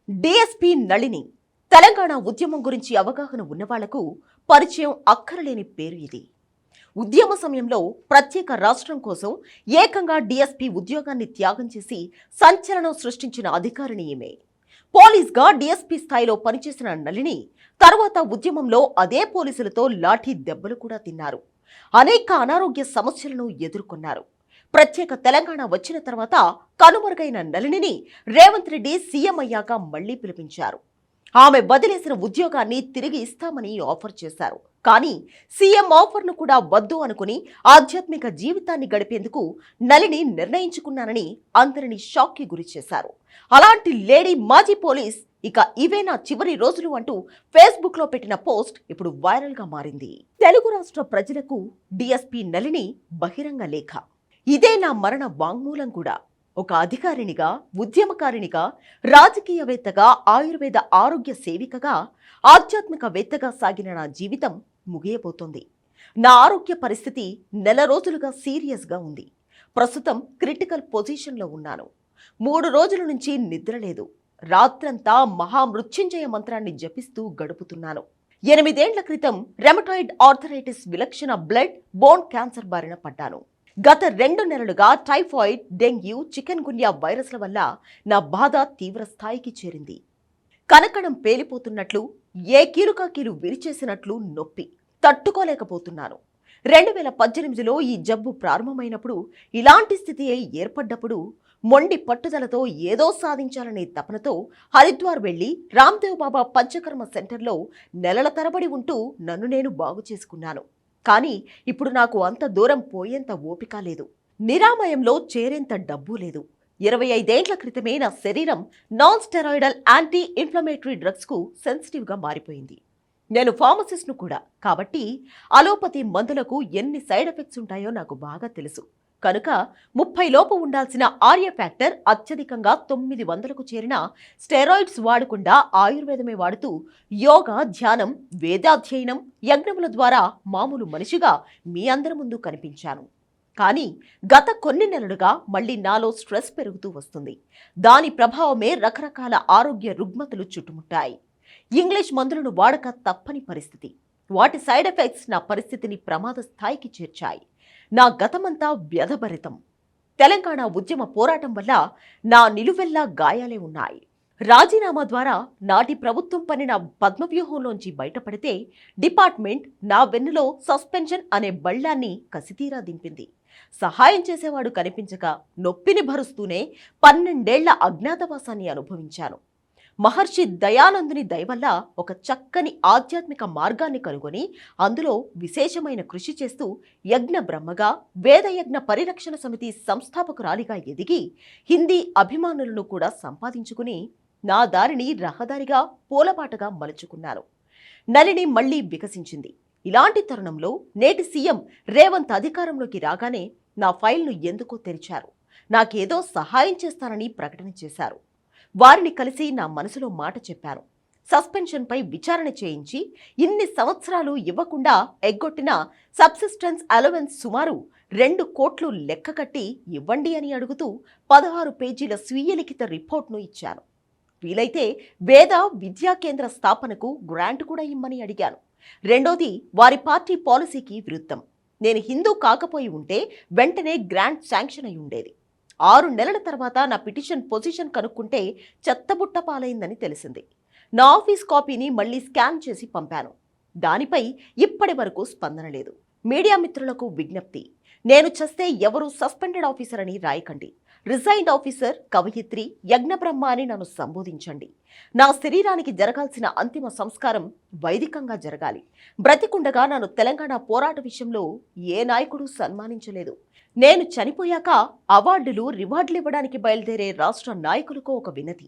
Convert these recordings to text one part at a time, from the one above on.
DSP Nalini Telangana ఉద్యమం గురించి అవగాహన ఉన్నవాళ్లకు పరిచయం అక్కరలేని పేరు ఇది. ఉద్యమ సమయంలో ప్రత్యేక రాష్ట్రం కోసం ఏకంగా డిఎస్పీ ఉద్యోగాన్ని త్యాగం చేసి సంచలనం సృష్టించిన అధికారిని ఈమె. పోలీస్గా డిఎస్పీ స్థాయిలో పనిచేసిన నళిని తర్వాత ఉద్యమంలో అదే పోలీసులతో లాఠీ దెబ్బలు కూడా తిన్నారు. అనేక అనారోగ్య సమస్యలను ఎదుర్కొన్నారు. ప్రత్యేక తెలంగాణ వచ్చిన తర్వాత కనుమరుగైన నళినిని రేవంత్ రెడ్డి సీఎం అయ్యాక మళ్లీ పిలిపించారు. ఆమె వదిలేసిన ఉద్యోగాన్ని తిరిగి ఇస్తామని ఆఫర్ చేశారు. కానీ సీఎం ఆఫర్ను కూడా వద్దు అనుకుని ఆధ్యాత్మిక జీవితాన్ని గడిపేందుకు నళిని నిర్ణయించుకున్నానని అందరినీ షాక్కి గురి చేశారు. అలాంటి లేడీ మాజీ పోలీస్ ఇక ఇవే నా చివరి రోజులు అంటూ ఫేస్బుక్ లో పెట్టిన పోస్ట్ ఇప్పుడు వైరల్ గా మారింది. తెలుగు రాష్ట్ర ప్రజలకు డిఎస్పీ నళిని బహిరంగ లేఖ. ఇదే నా మరణ వాంగ్మూలం కూడా. ఒక అధికారినిగా, ఉద్యమకారినిగా, రాజకీయవేత్తగా, ఆయుర్వేద ఆరోగ్య సేవికగా, ఆధ్యాత్మికవేత్తగా సాగిన నా జీవితం ముగియబోతోంది. నా ఆరోగ్య పరిస్థితి నెల రోజులుగా సీరియస్గా ఉంది. ప్రస్తుతం క్రిటికల్ పొజిషన్లో ఉన్నాను. 3 రోజుల నుంచి నిద్రలేదు. రాత్రంతా మహామృత్యుంజయ మంత్రాన్ని జపిస్తూ గడుపుతున్నాను. 8 ఏళ్ల క్రితం రెమటాయిడ్ ఆర్థరైటిస్ విలక్షణ బ్లడ్ బోన్ క్యాన్సర్ బారిన పడ్డాను. గత 2 నెలలుగా టైఫాయిడ్, డెంగ్యూ, చికెన్ గున్యా వైరస్ల వల్ల నా బాధ తీవ్ర స్థాయికి చేరింది. కనకణం పేలిపోతున్నట్లు, ఏ కీలు విరిచేసినట్లు నొప్పి తట్టుకోలేకపోతున్నాను. 2018లో ఈ జబ్బు ప్రారంభమైనప్పుడు, ఇలాంటి స్థితి ఏర్పడ్డప్పుడు మొండి పట్టుదలతో ఏదో సాధించాలనే తపనతో హరిద్వార్ వెళ్లి రామ్దేవ్ బాబా పంచకర్మ సెంటర్లో నెలల తరబడి ఉంటూ నన్ను నేను బాగు చేసుకున్నాను. కానీ ఇప్పుడు నాకు అంత దూరం పోయేంత ఓపిక లేదు. నిరామయంలో చేరేంత డబ్బు లేదు. 25 ఏళ్ల క్రితమే నా శరీరం non steroidal anti inflammatory drugs కు సెన్సిటివ్ గా మారిపోయింది. నేను ఫార్మసిస్ట్ను కూడా, కాబట్టి అలోపతి మందులకు ఎన్ని సైడ్ ఎఫెక్ట్స్ ఉంటాయో నాకు బాగా తెలుసు. కనుక 30 లోపు ఉండాల్సిన ఆర్య ఫ్యాక్టర్ అత్యధికంగా 900కు చేరిన స్టెరాయిడ్స్ వాడకుండా ఆయుర్వేదమే వాడుతూ యోగా, ధ్యానం, వేదాధ్యయనం, యజ్ఞముల ద్వారా మామూలు మనిషిగా మీ అందరి ముందు కనిపించాను. కానీ గత కొన్ని నెలలుగా మళ్లీ నాలో స్ట్రెస్ పెరుగుతూ వస్తుంది. దాని ప్రభావమే రకరకాల ఆరోగ్య రుగ్మతలు చుట్టుముట్టాయి. ఇంగ్లీష్ మందులను వాడక తప్పని పరిస్థితి. వాటి సైడ్ ఎఫెక్ట్స్ నా పరిస్థితిని ప్రమాద స్థాయికి చేర్చాయి. నా గతమంతా వ్యధభరితం. తెలంగాణ ఉద్యమ పోరాటం వల్ల నా నిలువెల్లా గాయాలే ఉన్నాయి. రాజీనామా ద్వారా నాటి ప్రభుత్వం పనిన పద్మవ్యూహంలోంచి బయటపడితే డిపార్ట్మెంట్ నా వెన్నులో సస్పెన్షన్ అనే బళ్ళాన్ని కసితీరా దింపింది. సహాయం చేసేవాడు కనిపించక నొప్పిని భరుస్తూనే 12 ఏళ్ల అజ్ఞాతవాసాన్ని అనుభవించాను. మహర్షి దయానందుని దయవల్ల ఒక చక్కని ఆధ్యాత్మిక మార్గాన్ని కనుగొని అందులో విశేషమైన కృషి చేస్తూ యజ్ఞ బ్రహ్మగా, వేదయజ్ఞ పరిరక్షణ సమితి సంస్థాపకురాలిగా ఎదిగి హిందీ అభిమానులను కూడా సంపాదించుకుని నా దారిని రహదారిగా, పూలబాటగా మలుచుకున్నాను. నళిని మళ్లీ వికసించింది. ఇలాంటి తరుణంలో నేటి సీఎం రేవంత్ అధికారంలోకి రాగానే నా ఫైల్ను ఎందుకో తెరిచారు. నాకేదో సహాయం చేస్తానని ప్రకటన చేశారు. వారిని కలిసి నా మనసులో మాట చెప్పాను. సస్పెన్షన్పై విచారణ చేయించి ఇన్ని సంవత్సరాలు ఇవ్వకుండా ఎగ్గొట్టిన సబ్సిస్టెన్స్ అలవెన్స్ సుమారు 2 కోట్లు లెక్క కట్టి ఇవ్వండి అని అడుగుతూ 16 పేజీల స్వీయ లిఖిత రిపోర్ట్ను ఇచ్చాను. వీలైతే వేద విద్యా కేంద్ర స్థాపనకు గ్రాంట్ కూడా ఇమ్మని అడిగాను. రెండోది, వారి పార్టీ పాలసీకి విరుద్ధం. నేను హిందూ కాకపోయి ఉంటే వెంటనే గ్రాంట్ శాంక్షన్ అయి ఉండేది. 6 నెలల తర్వాత నా పిటిషన్ పొజిషన్ కనుక్కుంటే చెత్తబుట్ట పాలైందని తెలిసింది. నా ఆఫీస్ కాపీని మళ్లీ స్కాన్ చేసి పంపాను. దానిపై ఇప్పటి వరకు స్పందన లేదు. మీడియా మిత్రులకు విజ్ఞప్తి, నేను చస్తే ఎవరు సస్పెండెడ్ ఆఫీసర్ అని రాయకండి. రిజైన్డ్ ఆఫీసర్, కవయిత్రి, యజ్ఞబ్రహ్మ అని నన్ను సంబోధించండి. నా శరీరానికి జరగాల్సిన అంతిమ సంస్కారం వైదికంగా జరగాలి. బ్రతికుండగా నన్ను తెలంగాణ పోరాట విషయంలో ఏ నాయకుడు సన్మానించలేదు. నేను చనిపోయాక అవార్డులు, రివార్డులు ఇవ్వడానికి బయలుదేరే రాష్ట్ర నాయకులకు ఒక వినతి.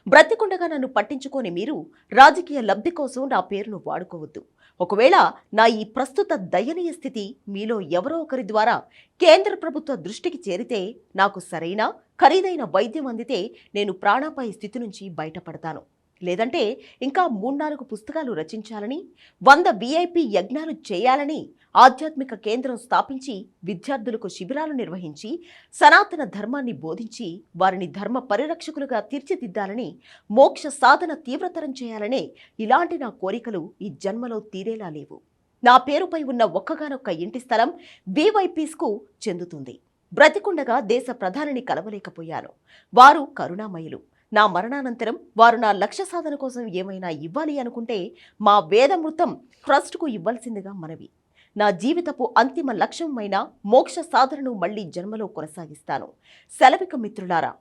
బ్రతికుండగా నన్ను పట్టించుకొని మీరు రాజకీయ లబ్ధి కోసం నా పేరును వాడుకోవద్దు. ఒకవేళ నా ఈ ప్రస్తుత దయనీయ స్థితి మీలో ఎవరో ఒకరి ద్వారా కేంద్ర ప్రభుత్వ దృష్టికి చేరితే, నాకు సరైన ఖరీదైన వైద్యం అందితే నేను ప్రాణాపాయ స్థితి నుంచి బయటపడతాను. లేదంటే ఇంకా 3-4 పుస్తకాలు రచించాలని, 100 VIP యజ్ఞాలు చేయాలని, ఆధ్యాత్మిక కేంద్రం స్థాపించి విద్యార్థులకు శిబిరాలు నిర్వహించి సనాతన ధర్మాన్ని బోధించి వారిని ధర్మ పరిరక్షకులుగా తీర్చిదిద్దాలని, మోక్ష సాధన తీవ్రతరం చేయాలనే ఇలాంటి నా కోరికలు ఈ జన్మలో తీరేలా లేవు. నా పేరుపై ఉన్న ఒక్కగానొక్క ఇంటి స్థలం VIPsకు చెందుతుంది. బ్రతికుండగా దేశ ప్రధానిని కలవలేకపోయాను. వారు కరుణామయులు. నా మరణానంతరం వారు నా లక్ష్య సాధన కోసం ఏమైనా ఇవ్వాలి అనుకుంటే మా వేదమృతం ట్రస్ట్కు ఇవ్వాల్సిందిగా మనవి. నా జీవితపు అంతిమ లక్ష్యమైన మోక్ష సాధనను మళ్లీ జన్మలో కొనసాగిస్తాను. సెలవిక మిత్రులారా.